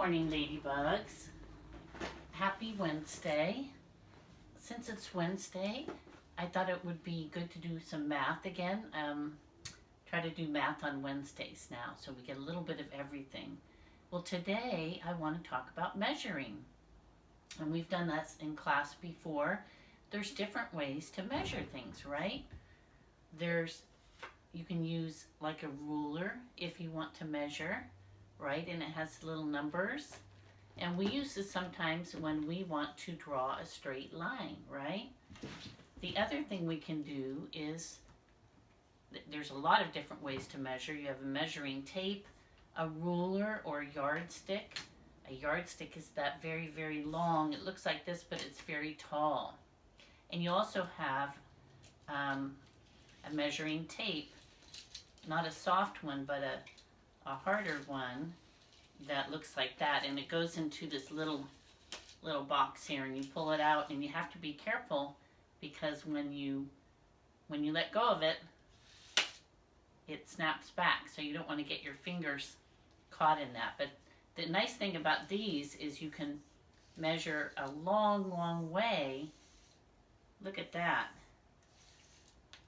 morning, ladybugs. Happy Wednesday. Since it's Wednesday, I thought it would be good to do some math again. Try to do math on Wednesdays now, so we get a little bit of everything. Well, today I want to talk about measuring. And we've done that in class before. There's different ways to measure things, right? You can use like a ruler if you want to measure, right? And it has little numbers. And we use this sometimes when we want to draw a straight line, right? The other thing we can do is, there's a lot of different ways to measure. You have a measuring tape, a ruler, or a yardstick. A yardstick is that very, very long. It looks like this, but it's very tall. And you also have a measuring tape, not a soft one, but a harder one that looks like that, and it goes into this little box here, and you pull it out, and you have to be careful because when you let go of it, it snaps back, so you don't want to get your fingers caught in that. But the nice thing about these is you can measure a long, long way. Look at that.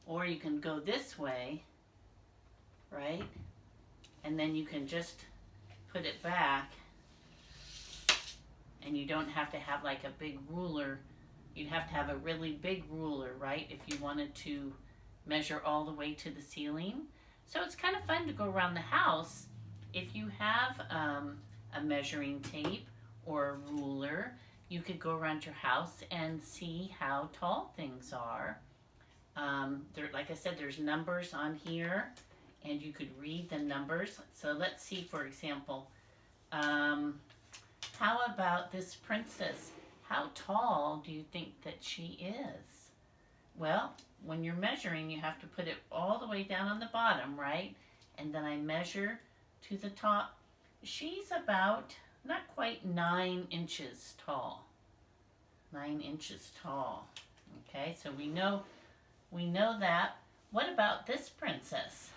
Or you can go this way, right? And then you can just put it back, and you don't have to have like a big ruler. You'd have to have a really big ruler, right, if you wanted to measure all the way to the ceiling. So it's kind of fun to go around the house. If you have a measuring tape or a ruler, you could go around your house and see how tall things are. Like I said, there's numbers on here, and you could read the numbers. So let's see, for example, how about this princess? How tall do you think that she is? Well, when you're measuring, you have to put it all the way down on the bottom, right? And then I measure to the top. She's about, not quite 9 inches tall. 9 inches tall. Okay, so we know that. What about this princess?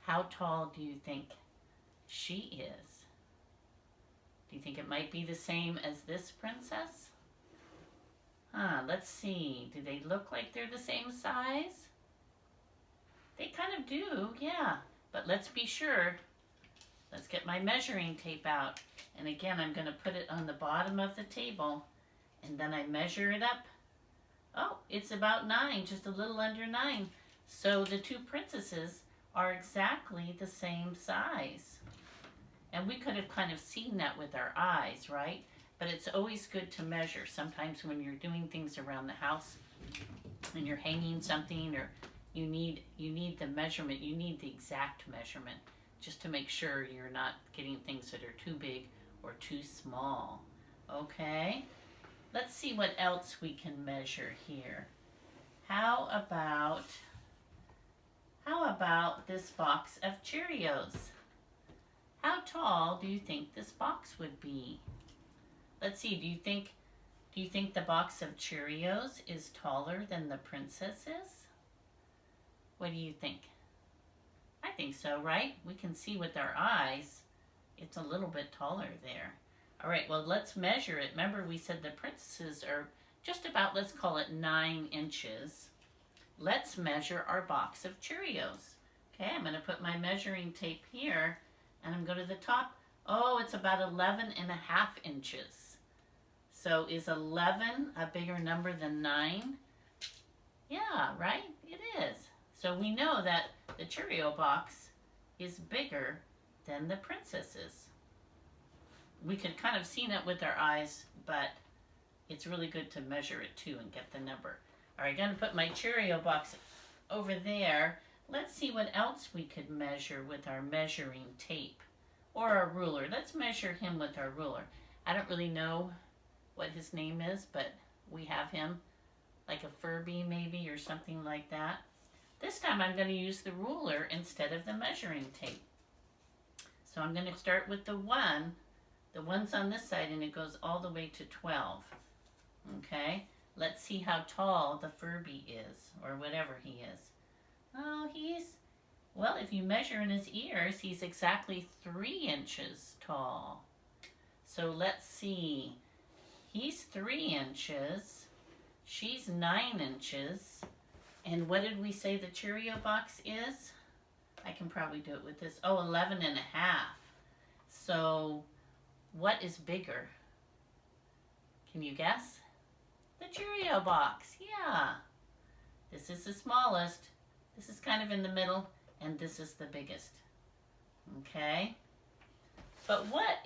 How tall do you think she is? Do you think it might be the same as this princess? Let's see. Do they look like they're the same size? They kind of do, yeah. But let's be sure. Let's get my measuring tape out. And again, I'm going to put it on the bottom of the table. And then I measure it up. Oh, it's about 9, just a little under 9. So the two princesses are exactly the same size. And we could have kind of seen that with our eyes, right? But it's always good to measure. Sometimes when you're doing things around the house and you're hanging something, or you need the measurement, you need the exact measurement, just to make sure you're not getting things that are too big or too small. Okay? Let's see what else we can measure here. How about this box of Cheerios? How tall do you think this box would be? Let's see, do you think the box of Cheerios is taller than the princess's? What do you think? I think so, right? We can see with our eyes, it's a little bit taller there. All right, well, let's measure it. Remember, we said the princesses are just about, let's call it 9 inches. Let's measure our box of Cheerios. Okay, I'm going to put my measuring tape here, and I'm going to the top. Oh, it's about 11.5 inches. So is 11 a bigger number than 9? Yeah, right? It is. So we know that the Cheerio box is bigger than the princess's. We could kind of seen it with our eyes, but it's really good to measure it too and get the number. All right, I'm going to put my Cheerio box over there. Let's see what else we could measure with our measuring tape or our ruler. Let's measure him with our ruler. I don't really know what his name is, but we have him, like a Furby maybe, or something like that. This time I'm going to use the ruler instead of the measuring tape. So I'm going to start with the 1. The 1's on this side, and it goes all the way to 12. Okay, let's see how tall the Furby is, or whatever he is. Oh, well, if you measure in his ears, he's exactly 3 inches tall. So let's see. He's 3 inches. She's 9 inches. And what did we say the Cheerio box is? I can probably do it with this. Oh, 11 and a half. So what is bigger? Can you guess? The Cheerio box. Yeah. This is the smallest. This is kind of in the middle. And this is the biggest. Okay? But what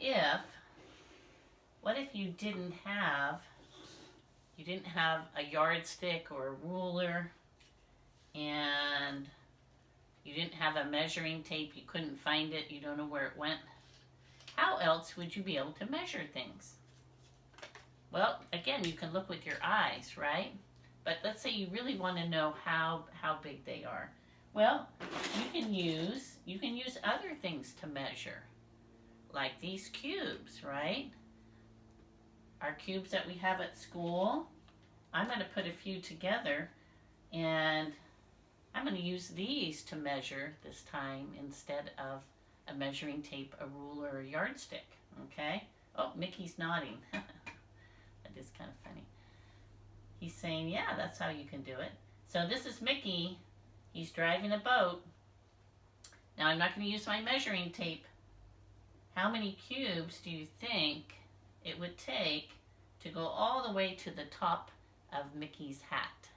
if you didn't have a yardstick or a ruler, and you didn't have a measuring tape, you couldn't find it, you don't know where it went? How else would you be able to measure things? Well, again, you can look with your eyes, right? But let's say you really want to know how big they are. Well, you can use other things to measure, like these cubes, right? Our cubes that we have at school. I'm going to put a few together, and I'm going to use these to measure this time instead of a measuring tape, a ruler, or a yardstick, okay? Oh, Mickey's nodding. That is kind of funny. He's saying, yeah, that's how you can do it. So this is Mickey. He's driving a boat. Now I'm not going to use my measuring tape. How many cubes do you think it would take to go all the way to the top of Mickey's hat?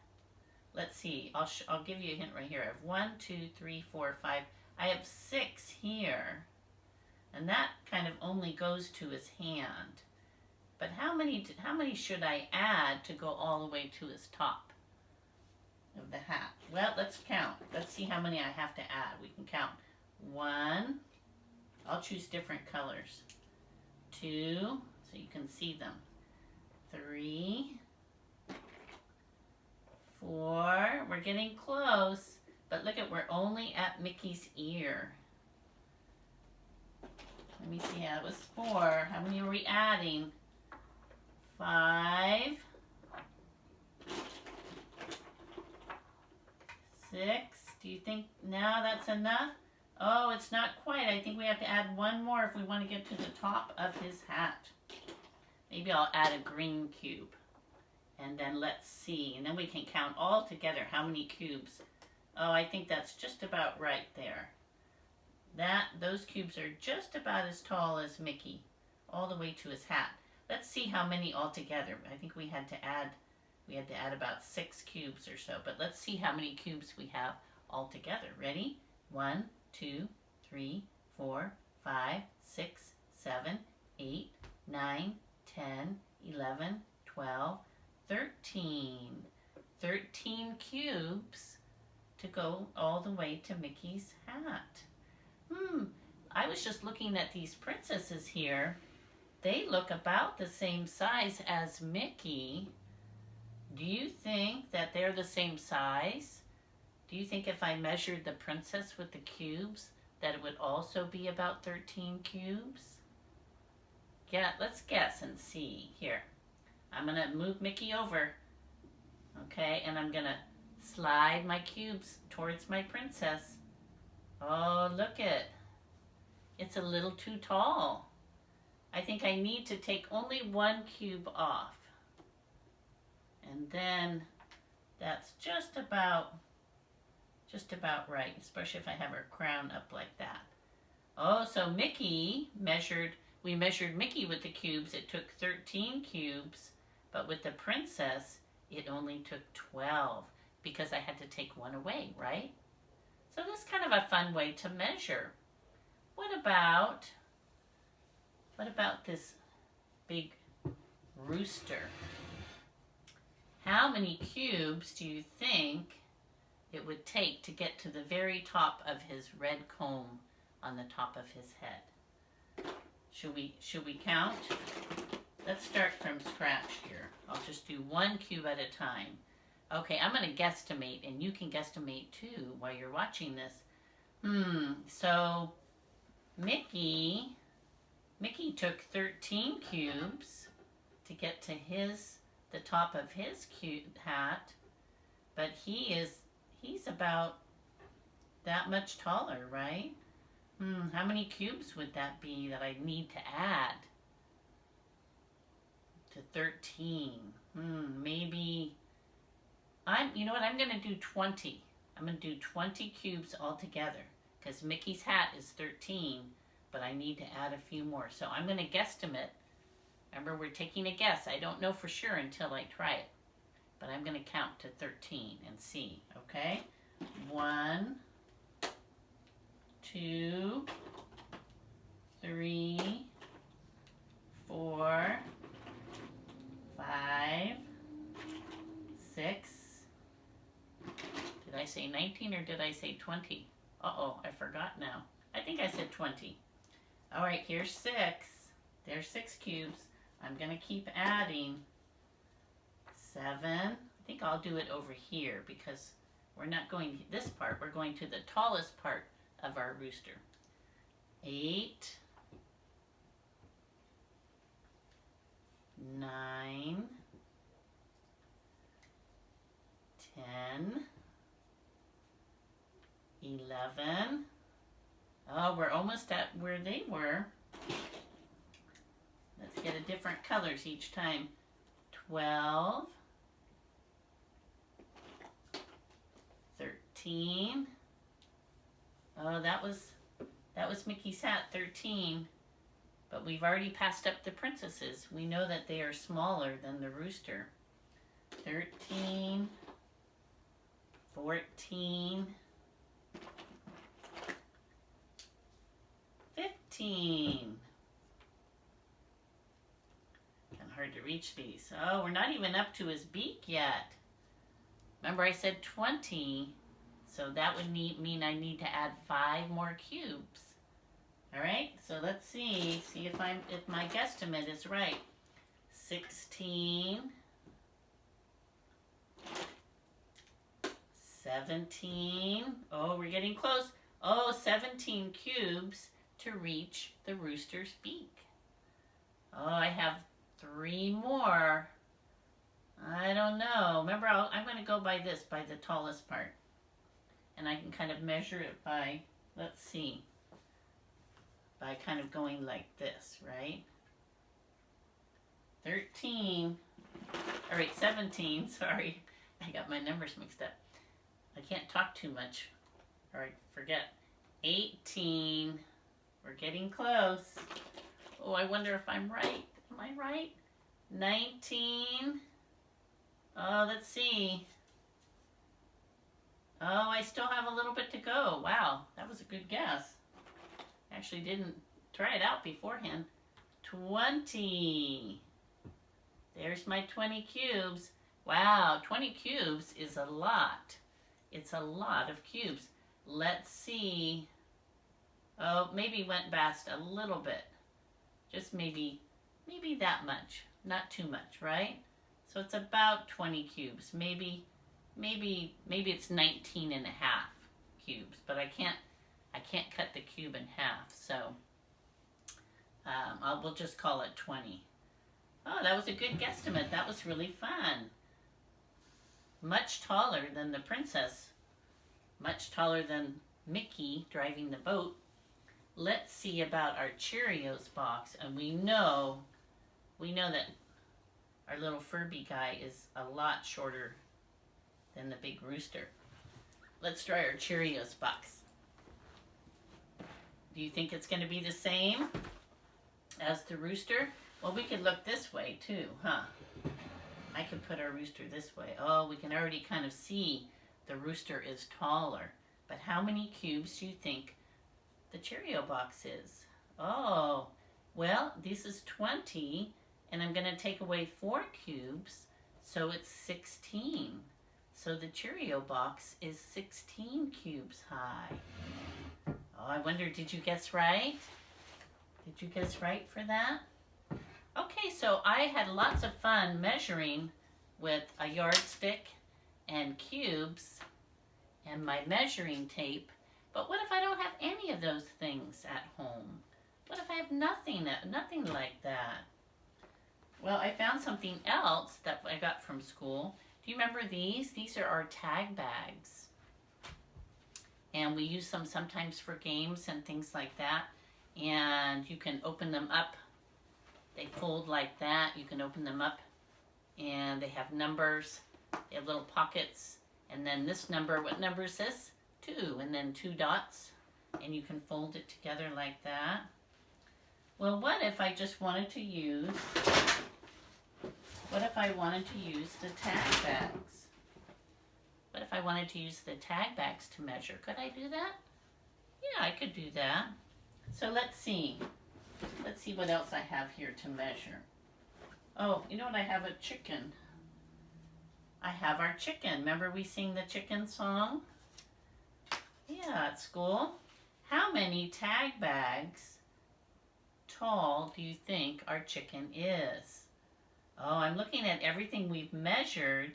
Let's see. I'll give you a hint right here. I have 1, 2, 3, 4, 5. I have 6 here. And that kind of only goes to his hand. But how many should I add to go all the way to his top of the hat? Well, let's count. Let's see how many I have to add. We can count. 1. I'll choose different colors. 2, so you can see them. 3, 4. We're getting close. But look at, we're only at Mickey's ear. Let me see, that was 4. How many are we adding? 5, 6. Do you think now that's enough? Oh, it's not quite. I think we have to add 1 more if we want to get to the top of his hat. Maybe I'll add a green cube. And then let's see. And then we can count all together how many cubes. Oh, I think that's just about right there. Those cubes are just about as tall as Mickey, all the way to his hat. Let's see how many altogether. I think we had to add about 6 cubes or so. But let's see how many cubes we have altogether. Ready? 1, 2, 3, 4, 5, 6, 7, 8, 9, 10, 11, 12, 13. 13 cubes to go all the way to Mickey's hat. I was just looking at these princesses here. They look about the same size as Mickey. Do you think that they're the same size? Do you think if I measured the princess with the cubes that it would also be about 13 cubes? Yeah, let's guess and see. Here, I'm going to move Mickey over. Okay, and I'm going to slide my cubes towards my princess. Oh, look it. It's a little too tall. I think I need to take only 1 cube off. And then that's just about right, especially if I have her crown up like that. Oh, so we measured Mickey with the cubes. It took 13 cubes, but with the princess, it only took 12 because I had to take 1 away, right? So this is kind of a fun way to measure. What about this big rooster? How many cubes do you think it would take to get to the very top of his red comb on the top of his head? Should we count? Let's start from scratch here. I'll just do 1 cube at a time. Okay, I'm going to guesstimate, and you can guesstimate too while you're watching this. So Mickey took 13 cubes to get to the top of his cute hat, but he's about that much taller, right? How many cubes would that be that I need to add? to 13. Maybe, you know what, I'm going to do 20. I'm going to do 20 cubes altogether because Mickey's hat is 13, but I need to add a few more. So I'm going to guesstimate. Remember, we're taking a guess. I don't know for sure until I try it, but I'm going to count to 13 and see, okay? 1, 2, 3, 4, 5, 6. Did I say 19 or did I say 20? Uh-oh, I forgot now. I think I said 20. All right, here's 6. There's 6 cubes. I'm going to keep adding. 7. I think I'll do it over here because we're not going this part. We're going to the tallest part of our rooster. 8. 9. 10. 11. Oh, we're almost at where they were. Let's get a different colors each time. 12. 13. Oh, that was Mickey's hat, 13. But we've already passed up the princesses. We know that they are smaller than the rooster. 13. 14. 15. Kind of hard to reach these. Oh, we're not even up to his beak yet. Remember I said 20, so that would mean I need to add 5 more cubes. All right, so let's see if my guesstimate is right. 16, 17. Oh, we're getting close. Oh, 17 cubes to reach the rooster's beak. Oh, I have 3 more. I don't know. Remember, I'm going to go by the tallest part. And I can kind of measure it by, let's see, by kind of going like this, right? 13. All right, 17. Sorry, I got my numbers mixed up. I can't talk too much. All right, forget. 18. We're getting close. Oh, I wonder if I'm right. Am I right? 19. Oh, let's see. Oh, I still have a little bit to go. Wow, that was a good guess. Actually didn't try it out beforehand. 20. There's my 20 cubes. Wow, 20 cubes is a lot. It's a lot of cubes. Let's see. Oh, maybe went past a little bit. Just maybe that much. Not too much, right? So it's about 20 cubes. Maybe it's 19 and a half cubes, but I can't cut the cube in half, so we'll just call it 20. Oh, that was a good guesstimate. That was really fun. Much taller than the princess. Much taller than Mickey driving the boat. Let's see about our Cheerios box, and we know that our little Furby guy is a lot shorter than the big rooster. Let's try our Cheerios box. Do you think it's going to be the same as the rooster? Well, we could look this way too, huh? I could put our rooster this way. Oh, we can already kind of see the rooster is taller. But how many cubes do you think the Cheerio box is? Oh, well, this is 20, and I'm going to take away 4 cubes, so it's 16. So the Cheerio box is 16 cubes high. Oh, I wonder, did you guess right? Did you guess right for that? Okay, so I had lots of fun measuring with a yardstick and cubes and my measuring tape. But what if I don't have any of those things at home? What if I have nothing like that? Well, I found something else that I got from school. Do you remember these? These are our tag bags. And we use them sometimes for games and things like that. And you can open them up They fold like that. You can open them up and they have numbers. They have little pockets. And then this number, what number is this? 2, and then 2 dots. And you can fold it together like that. Well, what if I just wanted to use, the tag bags? What if I wanted to use the tag bags to measure? Could I do that? Yeah, I could do that. So let's see. Let's see what else I have here to measure. Oh, you know what? I have a chicken. I have our chicken. Remember we sing the chicken song? Yeah, at school. How many tag bags tall do you think our chicken is? Oh, I'm looking at everything we've measured,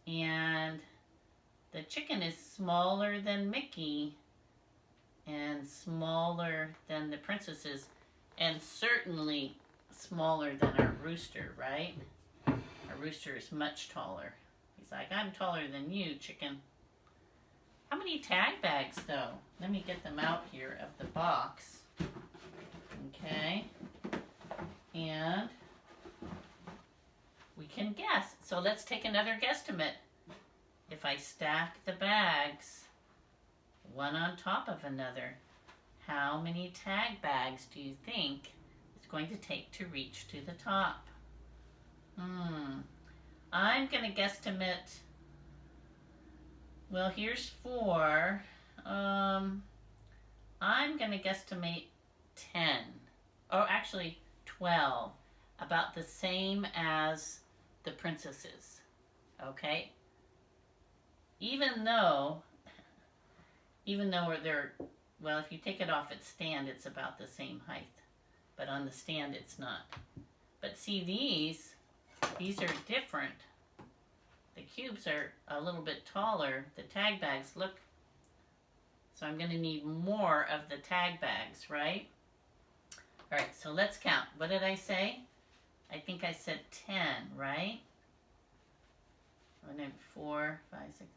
and the chicken is smaller than Mickey and smaller than the princesses, and certainly smaller than our rooster, right? Our rooster is much taller. He's like, I'm taller than you, chicken. How many tag bags, though? Let me get them out here of the box. Okay. And we can guess. So let's take another guesstimate. If I stack the bags one on top of another, how many tag bags do you think it's going to take to reach to the top? I'm going to guesstimate, well, here's 4. I'm going to guesstimate 10. Or actually 12. About the same as the princesses. Okay? Even though they're, well, if you take it off its stand, it's about the same height. But on the stand, it's not. But see, these are different. The cubes are a little bit taller. The tag bags, look. So I'm going to need more of the tag bags, right? All right, so let's count. What did I say? I think I said 10, right? 4, 5, 6.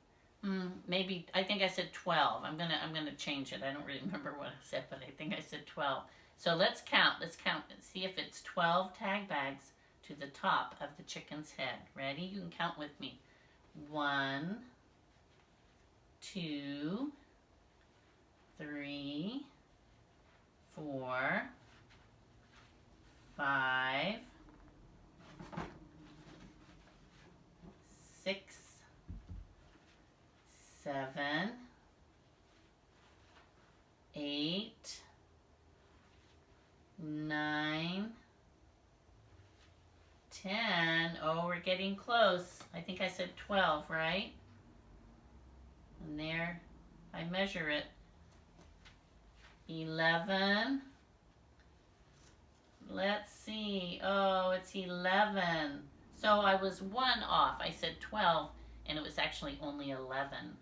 Maybe I think I said 12. I'm gonna change it. I don't really remember what I said, but I think I said 12. So let's count. Let's count and see if it's 12 tag bags to the top of the chicken's head. Ready? You can count with me. 1, 2, 3, 4, 5, 6, 7, 8, 9, 10. Oh, we're getting close. I think I said 12, right? And there, I measure it. 11. Let's see. Oh, it's 11. So I was 1 off. I said 12, and it was actually only 11.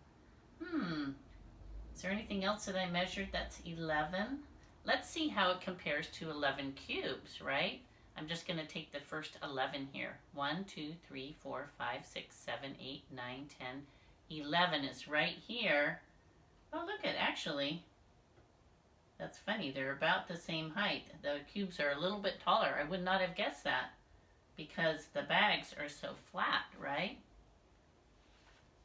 Is there anything else that I measured that's 11? Let's see how it compares to 11 cubes, right? I'm just going to take the first 11 here. 1, 2, 3, 4, 5, 6, 7, 8, 9, 10, 11 is right here. Oh, look at, actually, that's funny. They're about the same height. The cubes are a little bit taller. I would not have guessed that because the bags are so flat, right?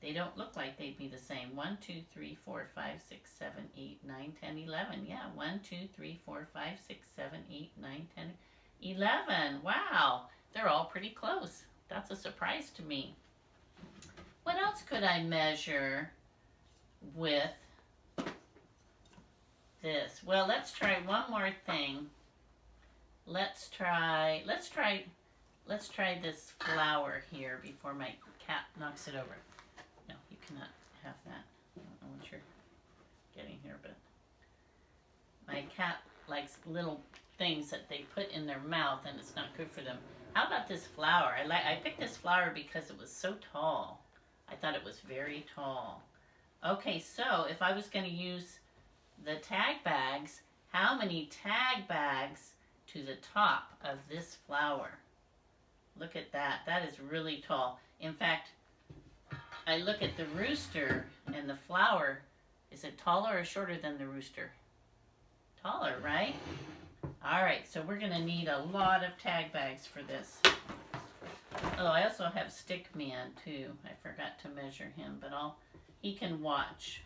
They don't look like they'd be the same. 1, 2, 3, 4, 5, 6, 7, 8, 9, 10, 11. Yeah, 1, 2, 3, 4, 5, 6, 7, 8, 9, 10, 11. Wow, they're all pretty close. That's a surprise to me. What else could I measure with this? Well, let's try one more thing. Let's try this flour here before my cat knocks it over. No, you cannot have that. I don't know what you're getting here, but my cat likes little things that they put in their mouth, and it's not good for them. How about this flour? I picked this flour because it was so tall. I thought it was very tall. Okay, so if I was going to use the tag bags, how many tag bags to the top of this flour? Look at that. That is really tall. In fact, I look at the rooster and the flour. Is it taller or shorter than the rooster? Taller, right? All right, so we're gonna need a lot of tag bags for this. Oh, I also have Stick Man too. I forgot to measure him, but he can watch.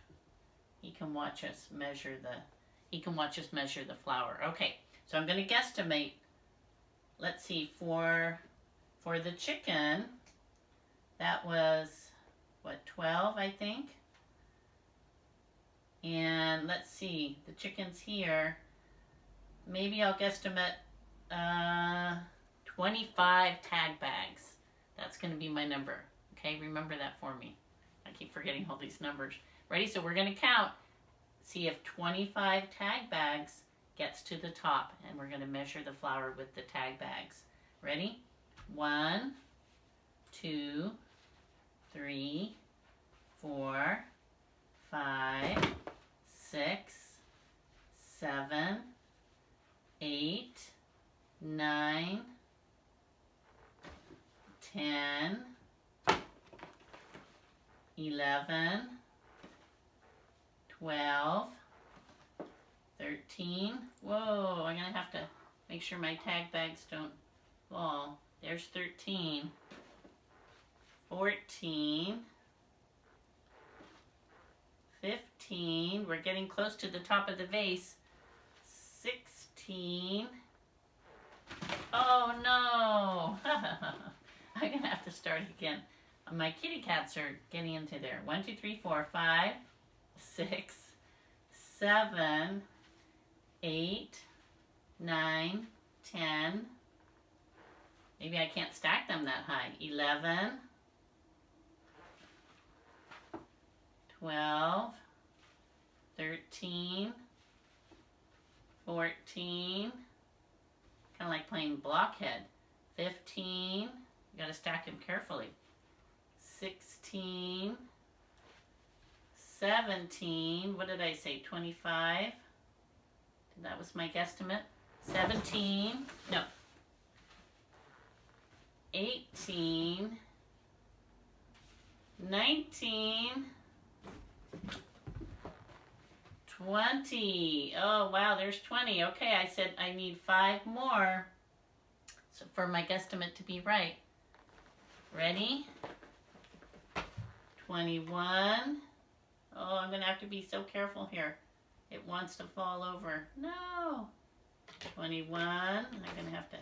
He can watch us measure the flour. Okay, so I'm gonna guesstimate. Let's see, for the chicken, that was what, 12, I think. And let's see, the chicken's here. Maybe I'll guesstimate 25 tag bags. That's going to be my number. Okay, remember that for me. I keep forgetting all these numbers. Ready? So we're going to count. See if 25 tag bags gets to the top. And we're going to measure the flour with the tag bags. Ready? 1, 2, 3, 4, 5, 6, 7, 8, 9, 10, 11, 12, 13. Whoa, I'm going to have to make sure my tag bags don't fall. There's 13, 14, 15. We're getting close to the top of the vase. 16. Oh no! I'm gonna have to start again. My kitty cats are getting into there. 1, 2, 3, 4, 5, 6, 7, 8, 9, 10. Maybe I can't stack them that high. 11, 12, 13, 14, kind of like playing blockhead. 15, you gotta stack them carefully. 16, 17, what did I say, 25? That was my guesstimate. 17, no. 18, 19, 20. Oh, wow, there's 20. Okay, I said I need 5 more so for my guesstimate to be right. Ready? 21. Oh, I'm going to have to be so careful here. It wants to fall over. No. 21. I'm going to have to.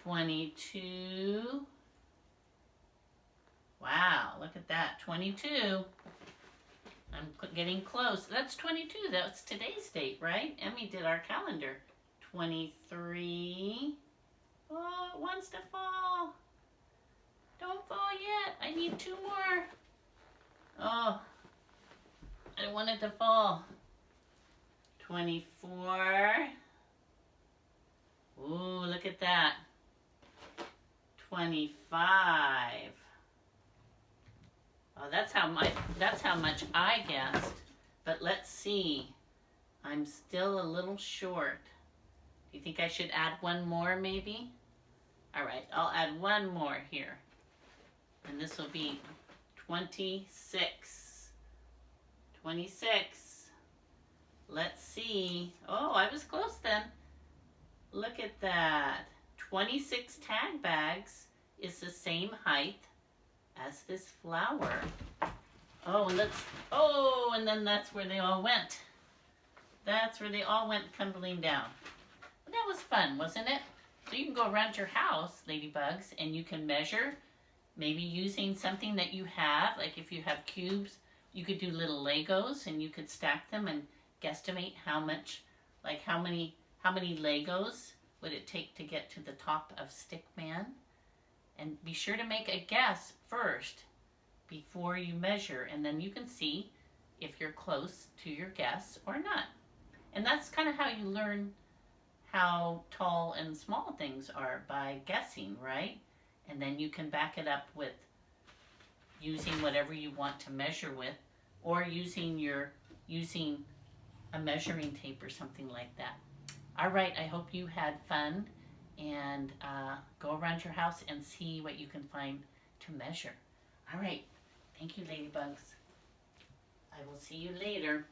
22. Wow, look at that. 22. I'm getting close. That's 22. That's today's date, right? Emmy did our calendar. 23. Oh, it wants to fall. Don't fall yet. I need 2 more. Oh, I don't want it to fall. 24. Ooh, look at that. 25. Oh, that's how much I guessed. But let's see. I'm still a little short. Do you think I should add 1 more maybe? All right, I'll add 1 more here. And this will be 26. 26. Let's see. Oh, I was close then. Look at that. 26 tag bags is the same height as this flour. Oh, and then that's where they all went. That's where they all went tumbling down. Well, that was fun, wasn't it? So you can go around your house, ladybugs, and you can measure, maybe using something that you have. Like if you have cubes, you could do little Legos and you could stack them and guesstimate how much, like how many Legos would it take to get to the top of Stickman. And be sure to make a guess first before you measure, and then you can see if you're close to your guess or not. And that's kind of how you learn how tall and small things are, by guessing, right? And then you can back it up with using whatever you want to measure with, or using a measuring tape or something like that. All right, I hope you had fun, and go around your house and see what you can find to measure. All right, thank you, ladybugs. I will see you later.